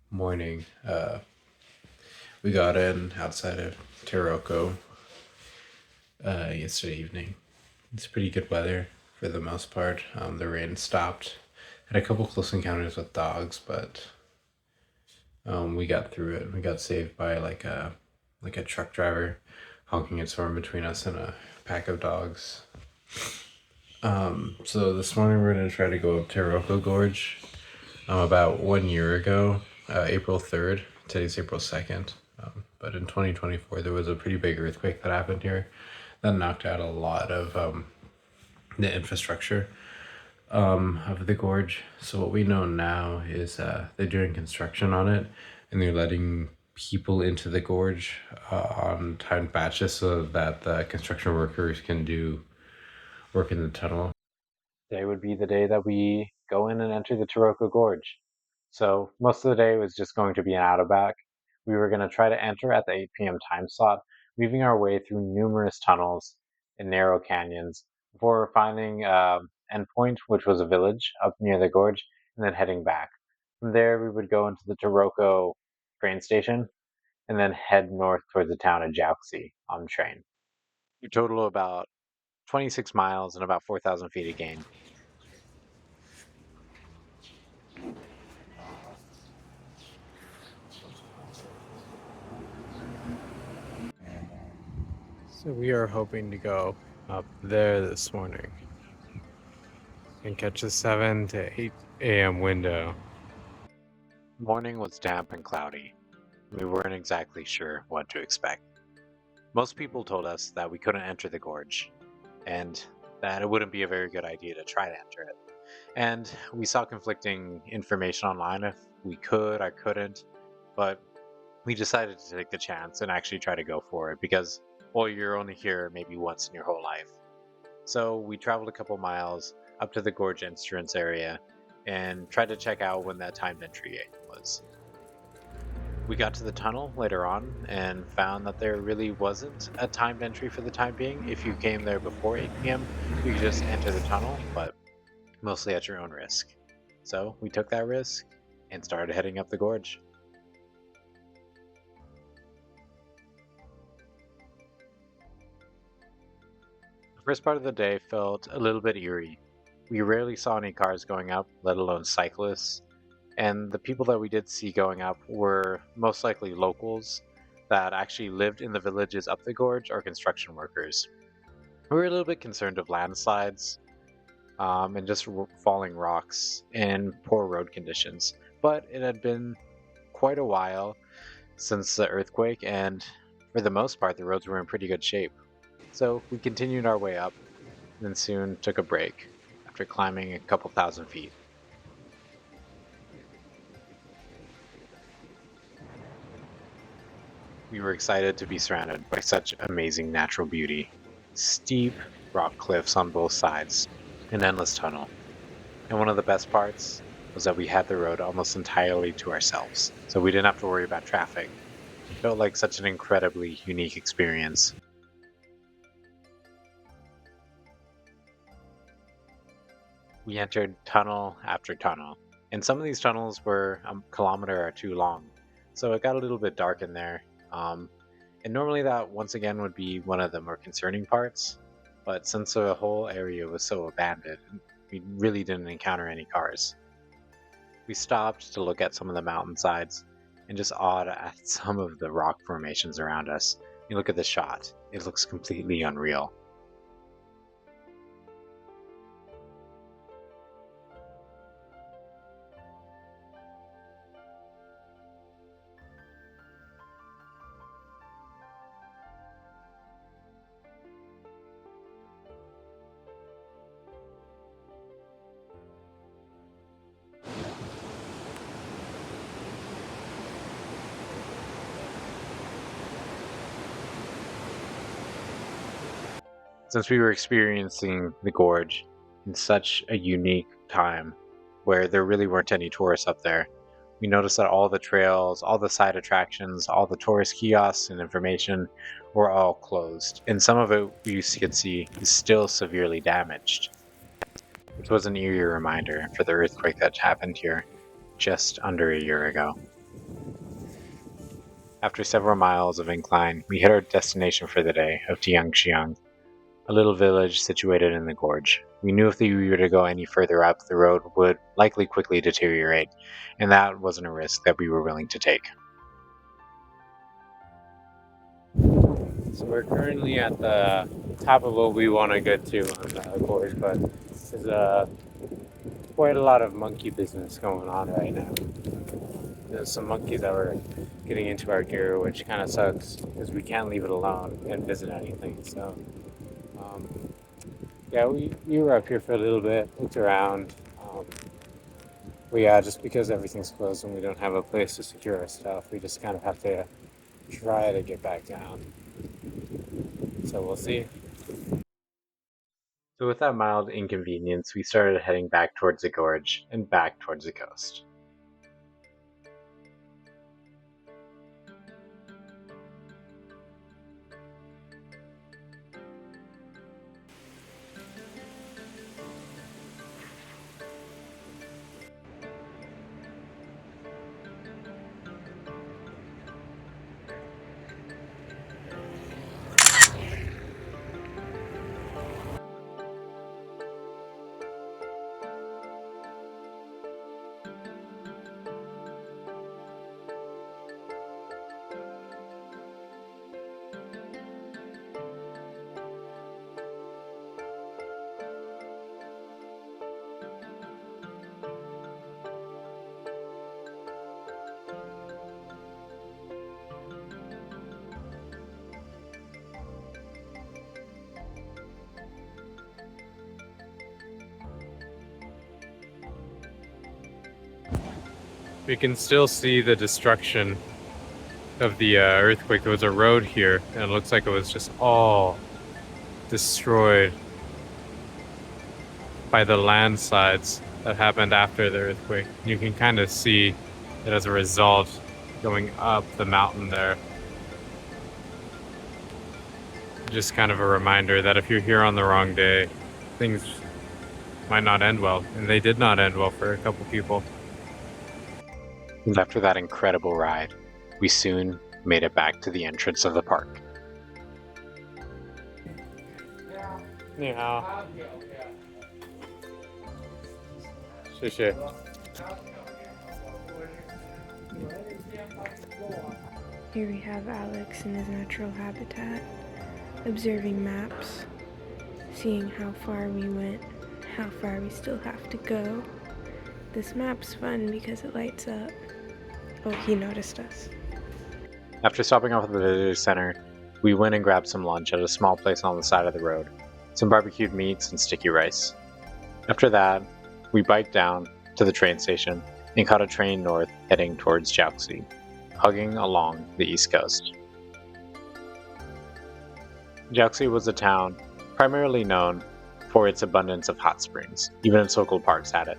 Morning. We got in outside of Taroko yesterday evening. It's pretty good weather for the most part. The rain stopped. Had a couple close encounters with dogs, but we got through it. We got saved by like a truck driver honking its horn between us and a pack of dogs. So this morning we're gonna try to go up Taroko Gorge. About 1 year ago, April 3rd. Today's April 2nd. But in 2024, there was a pretty big earthquake that happened here that knocked out a lot of the infrastructure of the gorge. So what we know now is they're doing construction on it, and they're letting people into the gorge on timed batches so that the construction workers can do work in the tunnel. Today would be the day that we go in and enter the Taroko Gorge. So most of the day was just going to be an out of back. We were going to try to enter at the 8 p.m. time slot, weaving our way through numerous tunnels and narrow canyons before finding endpoint, which was a village up near the gorge, and then heading back. From there, we would go into the Taroko train station and then head north towards the town of Jouxie on train. We total about 26 miles and about 4,000 feet of gain. So we are hoping to go up there this morning and catch a 7 to 8 a.m. window. Morning was damp and cloudy. We weren't exactly sure what to expect. Most people told us that we couldn't enter the gorge and that it wouldn't be a very good idea to try to enter it. And we saw conflicting information online if we could, I couldn't, but we decided to take the chance and actually try to go for it because, well, you're only here maybe once in your whole life. So we traveled a couple miles up to the gorge entrance area and tried to check out when that timed entry was. We got to the tunnel later on and found that there really wasn't a timed entry for the time being. If you came there before 8 p.m., you could just enter the tunnel, but mostly at your own risk. So we took that risk and started heading up the gorge. The first part of the day felt a little bit eerie. We rarely saw any cars going up, let alone cyclists, and the people that we did see going up were most likely locals that actually lived in the villages up the gorge or construction workers. We were a little bit concerned of landslides and just falling rocks and poor road conditions, but it had been quite a while since the earthquake, and for the most part, the roads were in pretty good shape. So we continued our way up, and then soon took a break after climbing a couple thousand feet. We were excited to be surrounded by such amazing natural beauty. Steep rock cliffs on both sides, an endless tunnel. And one of the best parts was that we had the road almost entirely to ourselves, so we didn't have to worry about traffic. It felt like such an incredibly unique experience. We entered tunnel after tunnel, and some of these tunnels were a kilometer or two long, so it got a little bit dark in there. And normally that once again would be one of the more concerning parts, but since the whole area was so abandoned, we really didn't encounter any cars. We stopped to look at some of the mountainsides and just awed at some of the rock formations around us. You look at the shot, it looks completely unreal. Since we were experiencing the gorge in such a unique time where there really weren't any tourists up there, we noticed that all the trails, all the side attractions, all the tourist kiosks and information were all closed. And some of it, you could see, is still severely damaged. It was an eerie reminder for the earthquake that happened here just under a year ago. After several miles of incline, we hit our destination for the day of Tiangxiang, a little village situated in the gorge. We knew if we were to go any further up, the road would likely quickly deteriorate, and that wasn't a risk that we were willing to take. So we're currently at the top of what we want to get to on the gorge, but there's quite a lot of monkey business going on right now. There's some monkeys that were getting into our gear, which kind of sucks because we can't leave it alone and visit anything. So, um, yeah, we were up here for a little bit, looked around. But yeah, just because everything's closed and we don't have a place to secure our stuff, we just kind of have to try to get back down. So we'll see. So with that mild inconvenience, we started heading back towards the gorge and back towards the coast. We can still see the destruction of the earthquake. There was a road here, and it looks like it was just all destroyed by the landslides that happened after the earthquake. You can kind of see it as a result going up the mountain there. Just kind of a reminder that if you're here on the wrong day, things might not end well, and they did not end well for a couple people. After that incredible ride, we soon made it back to the entrance of the park. 你好，谢谢。Here we have Alex in his natural habitat, observing maps, seeing how far we went, how far we still have to go. This map's fun because it lights up. Oh, he noticed us. After stopping off at the visitor center, we went and grabbed some lunch at a small place on the side of the road, some barbecued meats and sticky rice. After that, we biked down to the train station and caught a train north heading towards Jiaoxi, hugging along the east coast. Jiaoxi was a town primarily known for its abundance of hot springs. Even its local parks had it.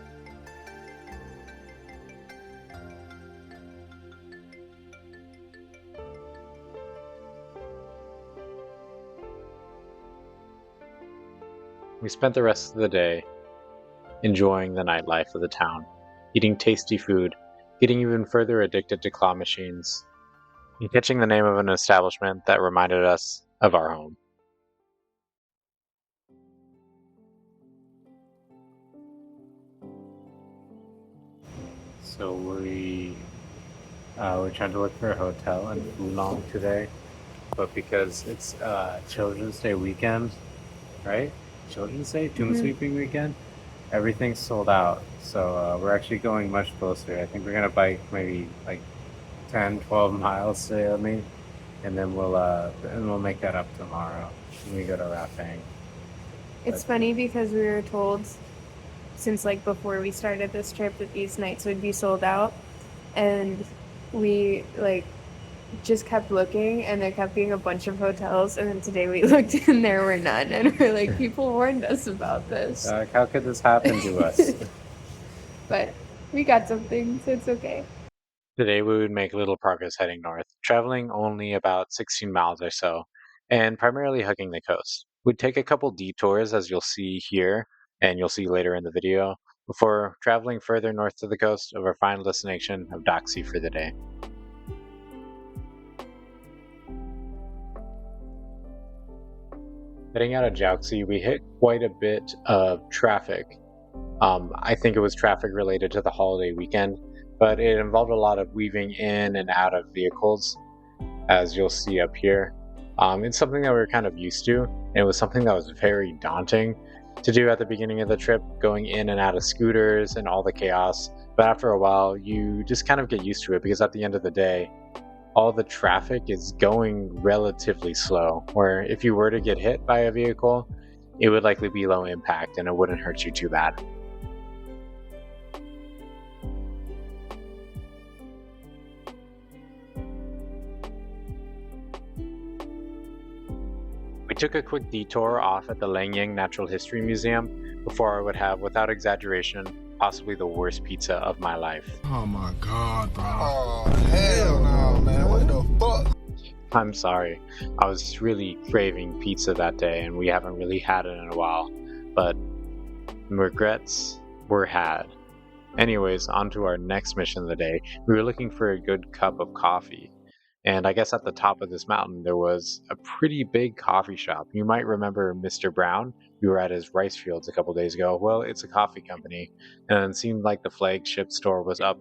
We spent the rest of the day enjoying the nightlife of the town, eating tasty food, getting even further addicted to claw machines, and catching the name of an establishment that reminded us of our home. So we tried to look for a hotel in Fulong today, but because it's Children's Day weekend, right? Children's Day, Tomb Sweeping weekend, everything's sold out. So we're actually going much closer. I think we're gonna bike maybe like 10, 12 miles today, and then we'll make that up tomorrow when we go to Rafang. It's funny because we were told since like before we started this trip that these nights would be sold out, and we like just kept looking and there kept being a bunch of hotels, and then today we looked and there were none, and we're like, people warned us about this. How could this happen to us? But we got something, so it's okay. Today we would make little progress heading north, traveling only about 16 miles or so, and primarily hugging the coast. We'd take a couple detours, as you'll see here, and you'll see later in the video, before traveling further north to the coast of our final destination of Doxy for the day. Heading out of Jouxie, we hit quite a bit of traffic. I think it was traffic related to the holiday weekend, but it involved a lot of weaving in and out of vehicles, as you'll see up here. It's something that we were kind of used to, and it was something that was very daunting to do at the beginning of the trip, going in and out of scooters and all the chaos. But after a while, you just kind of get used to it, because at the end of the day, all the traffic is going relatively slow, where if you were to get hit by a vehicle, it would likely be low impact and it wouldn't hurt you too bad. We took a quick detour off at the Langyang Natural History Museum before I would have, without exaggeration, possibly the worst pizza of my life. Oh my god, bro. Oh, hell no, man. What the fuck? I'm sorry. I was really craving pizza that day, and we haven't really had it in a while. But regrets were had. Anyways, on to our next mission of the day. We were looking for a good cup of coffee. And I guess at the top of this mountain, there was a pretty big coffee shop. You might remember Mr. Brown. We were at his rice fields a couple days ago. Well, it's a coffee company, and it seemed like the flagship store was up,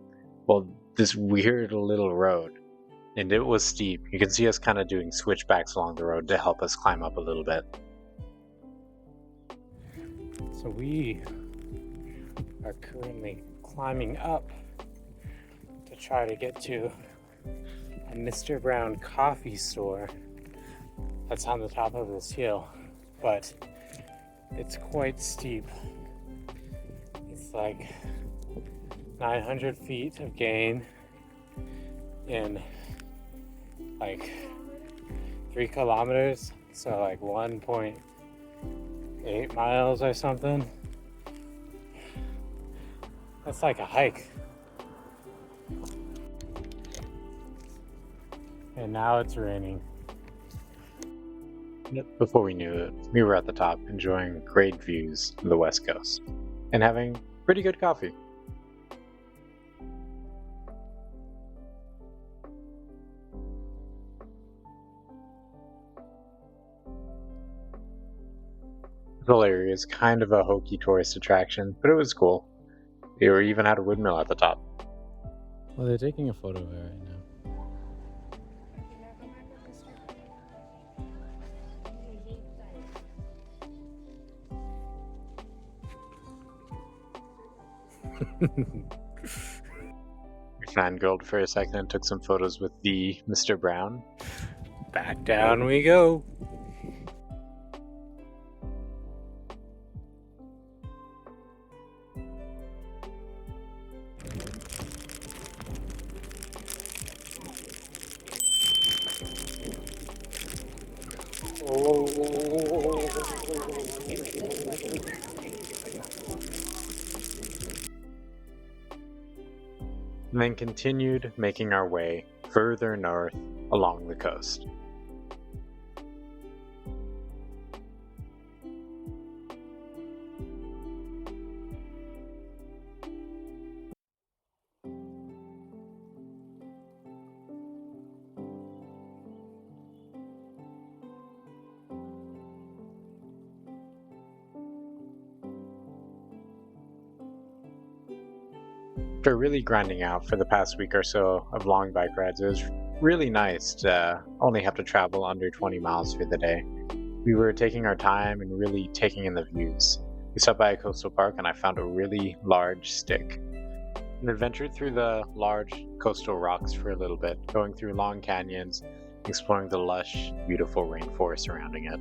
well, this weird little road. And it was steep. You can see us kind of doing switchbacks along the road to help us climb up a little bit. So we are currently climbing up to try to get to a Mr. Brown coffee store that's on the top of this hill, but it's quite steep. It's like 900 feet of gain in like 3 kilometers, so like 1.8 miles or something. That's like a hike. And now it's raining. Before we knew it, we were at the top enjoying great views of the West Coast and having pretty good coffee. The whole area is kind of a hokey tourist attraction, but it was cool. They even had a windmill at the top. Well, they're taking a photo of it right now. We fangirled for a second and took some photos with the Mr. Brown. Back down we go. And then continued making our way further north along the coast. After really grinding out for the past week or so of long bike rides, it was really nice to only have to travel under 20 miles for the day. We were taking our time and really taking in the views. We stopped by a coastal park and I found a really large stick. And adventured through the large coastal rocks for a little bit, going through long canyons, exploring the lush, beautiful rainforest surrounding it.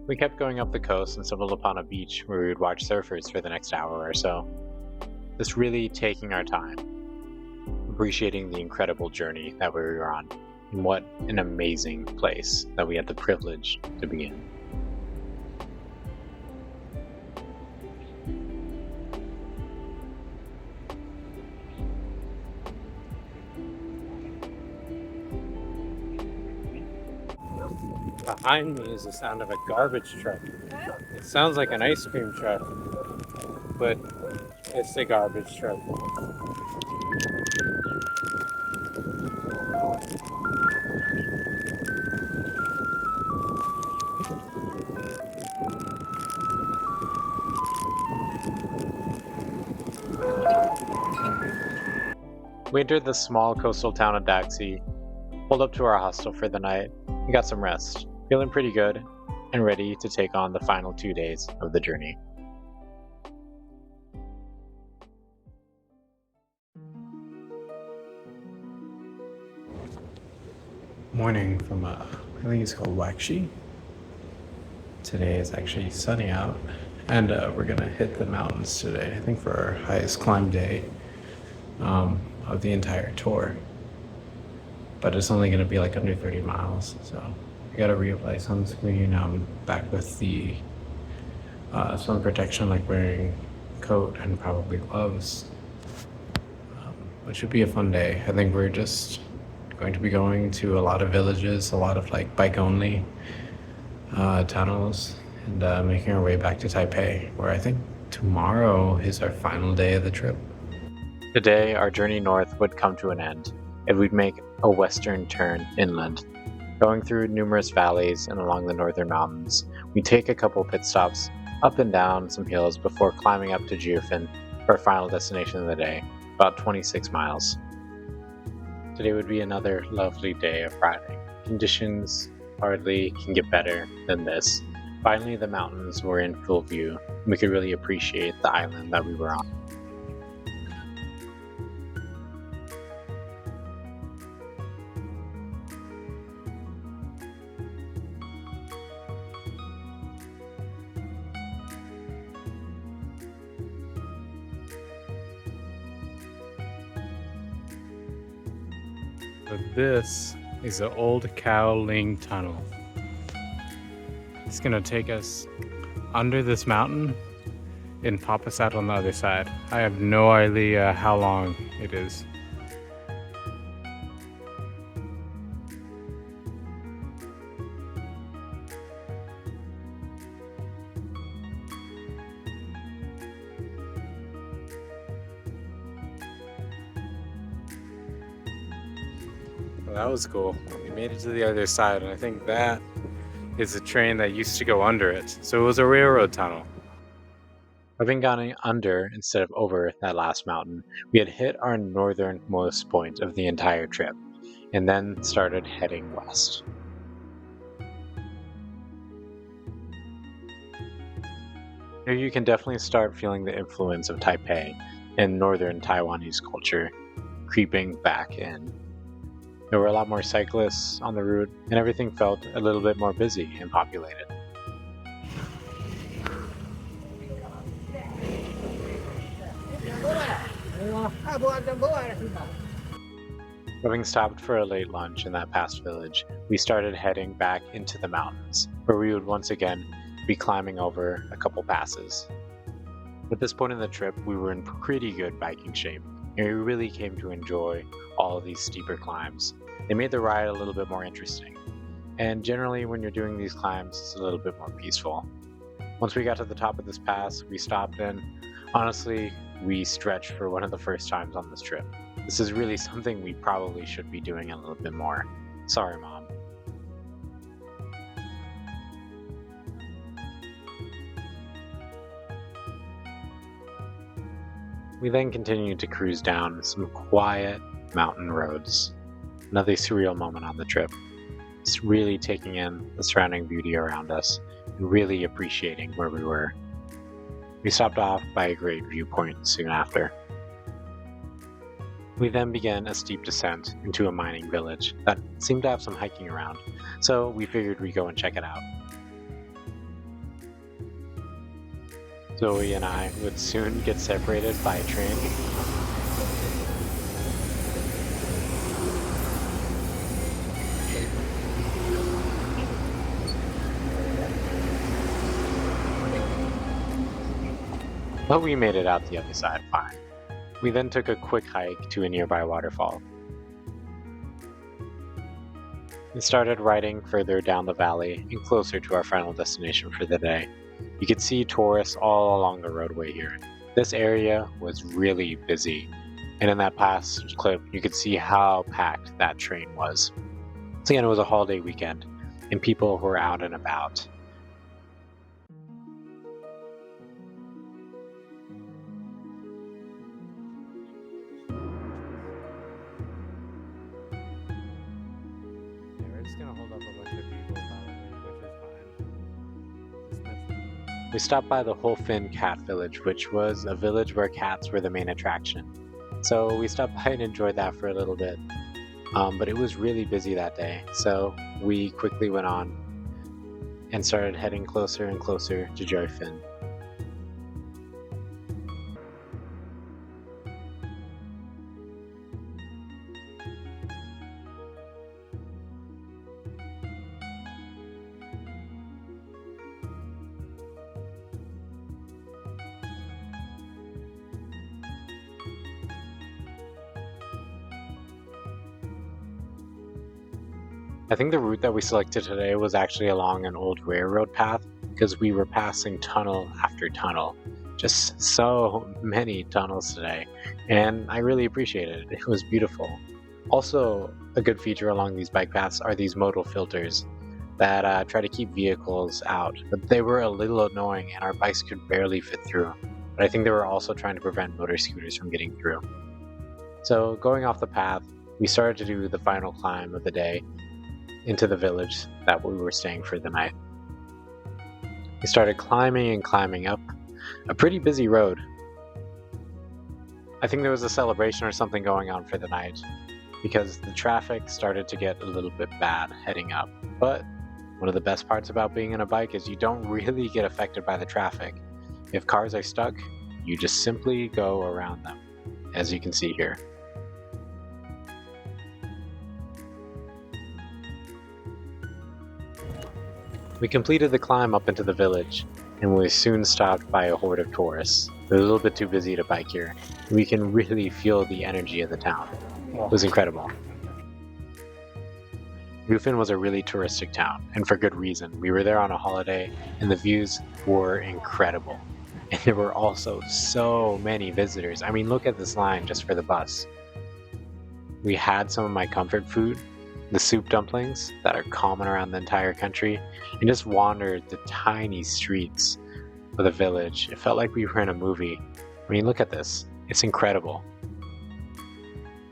We kept going up the coast and stumbled upon a beach where we would watch surfers for the next hour or so. Just really taking our time, appreciating the incredible journey that we were on, and what an amazing place that we had the privilege to be in. Behind me is the sound of a garbage truck. It sounds like an ice cream truck, but it's a garbage truck. We entered the small coastal town of Daxi, pulled up to our hostel for the night, and got some rest, feeling pretty good and ready to take on the final 2 days of the journey. Morning from I think it's called Wakshi. Today is actually sunny out, and we're gonna hit the mountains today. I think for our highest climb day of the entire tour. But it's only gonna be like under 30 miles, so I got a reapply sunscreen. Back with the sun protection, like wearing a coat and probably gloves. It should be a fun day. I think we're just going to be going to a lot of villages, a lot of like bike only tunnels, and making our way back to Taipei, where I think tomorrow is our final day of the trip. Today, our journey north would come to an end, and we'd make a western turn inland. Going through numerous valleys and along the northern mountains, we take a couple pit stops up and down some hills before climbing up to Jiufan for our final destination of the day, about 26 miles. Today would be another lovely day of riding. Conditions hardly can get better than this. Finally, the mountains were in full view, and we could really appreciate the island that we were on. So this is the old Cow Ling Tunnel. It's gonna take us under this mountain and pop us out on the other side. I have no idea how long it is. Well, that was cool. We made it to the other side, and I think that is a train that used to go under it. So it was a railroad tunnel. Having gone under instead of over that last mountain, we had hit our northernmost point of the entire trip, and then started heading west. Here you can definitely start feeling the influence of Taipei and northern Taiwanese culture creeping back in. There were a lot more cyclists on the route, and everything felt a little bit more busy and populated. Having stopped for a late lunch in that past village, we started heading back into the mountains, where we would once again be climbing over a couple passes. At this point in the trip, we were in pretty good biking shape, and we really came to enjoy all of these steeper climbs. They made the ride a little bit more interesting, and generally when you're doing these climbs, it's a little bit more peaceful. Once we got to the top of this pass, we stopped, and honestly, we stretched for one of the first times on this trip. This is really something we probably should be doing a little bit more. Sorry, Mom. We then continued to cruise down some quiet mountain roads. Another surreal moment on the trip. Just really taking in the surrounding beauty around us and really appreciating where we were. We stopped off by a great viewpoint soon after. We then began a steep descent into a mining village that seemed to have some hiking around, so we figured we'd go and check it out. Zoe and I would soon get separated by a train. But we made it out the other side fine. We then took a quick hike to a nearby waterfall. We started riding further down the valley and closer to our final destination for the day. You could see tourists all along the roadway here. This area was really busy, and in that past clip, you could see how packed that train was. So again, it was a holiday weekend, and people were out and about. We're just gonna hold up a bunch of people probably, which is fine. We stopped by the Holfin Cat Village, which was a village where cats were the main attraction. So we stopped by and enjoyed that for a little bit. But it was really busy that day, so we quickly went on and started heading closer and closer to Joyfin. I think the route that we selected today was actually along an old railroad path because we were passing tunnel after tunnel. Just so many tunnels today, and I really appreciated it. It was beautiful. Also, a good feature along these bike paths are these modal filters that try to keep vehicles out, but they were a little annoying and our bikes could barely fit through. But I think they were also trying to prevent motor scooters from getting through. So going off the path, we started to do the final climb of the day into the village that we were staying for the night. We started climbing and climbing up a pretty busy road. I think there was a celebration or something going on for the night because the traffic started to get a little bit bad heading up. But one of the best parts about being on a bike is you don't really get affected by the traffic. If cars are stuck, you just simply go around them, as you can see here. We completed the climb up into the village, and we soon stopped by a horde of tourists. It was a little bit too busy to bike here. We can really feel the energy of the town. It was incredible. Rufin was a really touristic town, and for good reason. We were there on a holiday, and the views were incredible. And there were also so many visitors. I mean, look at this line just for the bus. We had some of my comfort food, the soup dumplings that are common around the entire country, and just wandered the tiny streets of the village. It felt like we were in a movie. I mean, look at this. It's incredible.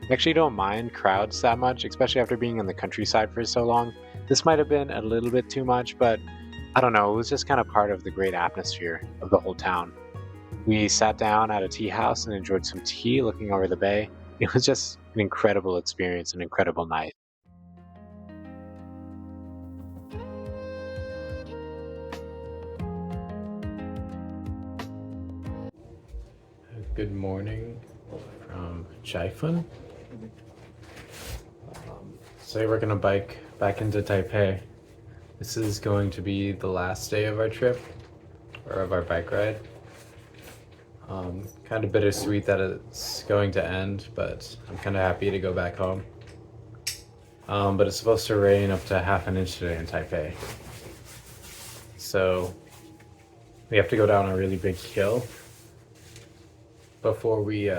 I actually don't mind crowds that much, especially after being in the countryside for so long. This might have been a little bit too much, but I don't know, it was just kind of part of the great atmosphere of the whole town. We sat down at a tea house and enjoyed some tea looking over the bay. It was just an incredible experience, an incredible night. Good morning from Chaifun. So we're gonna bike back into Taipei. This is going to be the last day of our trip, or of our bike ride. Kind of bittersweet that it's going to end, but I'm kind of happy to go back home. But it's supposed to rain up to ½ an inch today in Taipei. So we have to go down a really big hill before we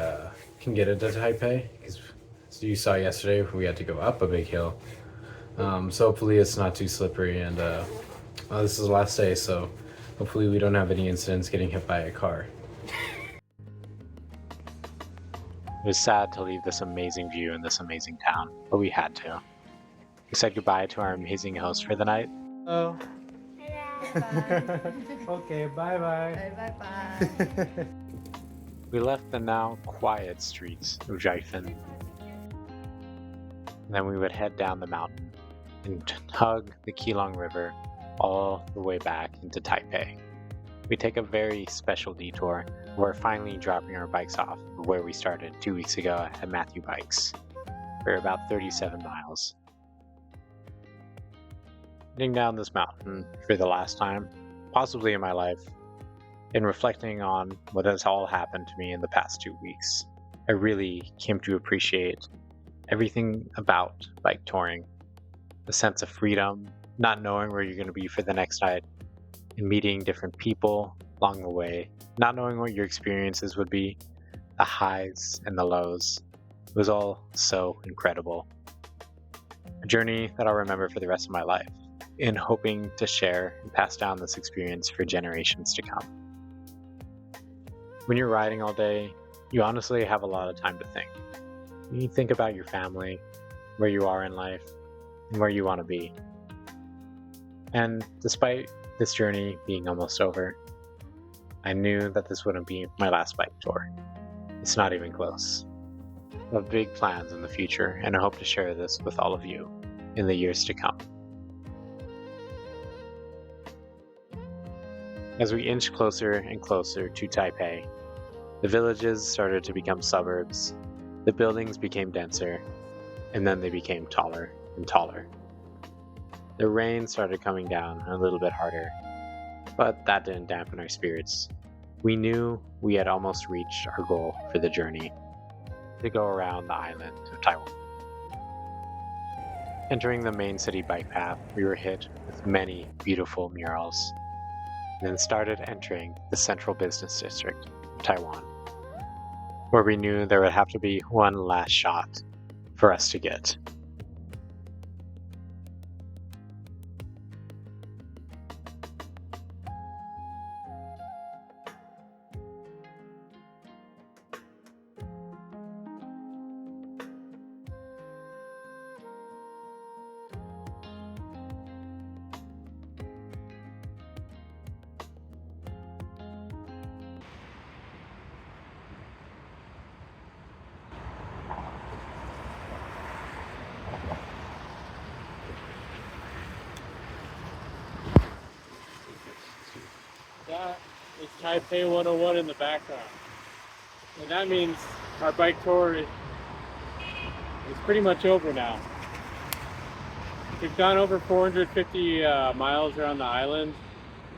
can get into Taipei, because as you saw yesterday, we had to go up a big hill. So hopefully it's not too slippery, and well, this is the last day, so hopefully we don't have any incidents getting hit by a car. It was sad to leave this amazing view in this amazing town, but we had to. We said goodbye to our amazing host for the night. Oh. Bye. Okay, bye-bye. Bye. We left the now quiet streets of Jifen. And then we would head down the mountain and hug the Keelung River all the way back into Taipei. We take a very special detour. We're finally dropping our bikes off where we started 2 weeks ago at Matthew Bikes. We're about 37 miles. Heading down this mountain for the last time, possibly in my life, and reflecting on what has all happened to me in the past 2 weeks, I really came to appreciate everything about bike touring. the sense of freedom, not knowing where you're going to be for the next night, and meeting different people along the way, not knowing what your experiences would be, the highs and the lows. It was all so incredible. A journey that I'll remember for the rest of my life, and hoping to share and pass down this experience for generations to come. When you're riding all day, you honestly have a lot of time to think. You think about your family, where you are in life, and where you want to be. And despite this journey being almost over, I knew that this wouldn't be my last bike tour. It's not even close. I have big plans in the future, and I hope to share this with all of you in the years to come. As we inched closer and closer to Taipei, the villages started to become suburbs, the buildings became denser, and then they became taller and taller. The rain started coming down a little bit harder, but that didn't dampen our spirits. We knew we had almost reached our goal for the journey, to go around the island of Taiwan. Entering the main city bike path, we were hit with many beautiful murals, and then started entering the central business district of Taiwan, where we knew there would have to be one last shot for us to get. That is Taipei 101 in the background. And that means our bike tour is pretty much over now. We've gone over 450 miles around the island,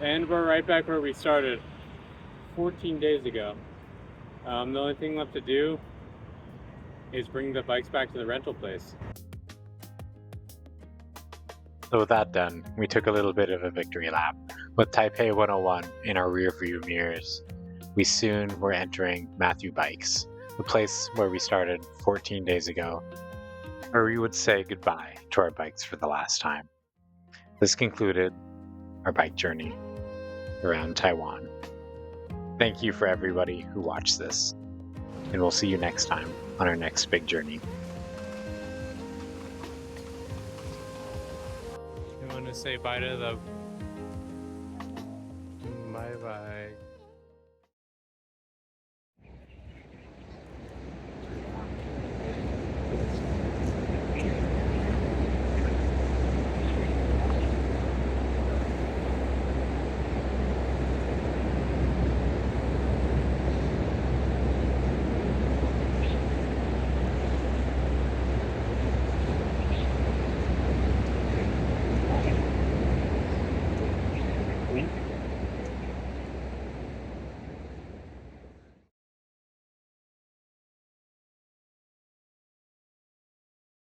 and we're right back where we started 14 days ago. The only thing left to do is bring the bikes back to the rental place. So with that done, we took a little bit of a victory lap. With Taipei 101 in our rearview mirrors, we soon were entering Matthew Bikes, the place where we started 14 days ago, where we would say goodbye to our bikes for the last time. This concluded our bike journey around Taiwan. Thank you for everybody who watched this, and we'll see you next time on our next big journey. You want to say bye to the... Bye-bye.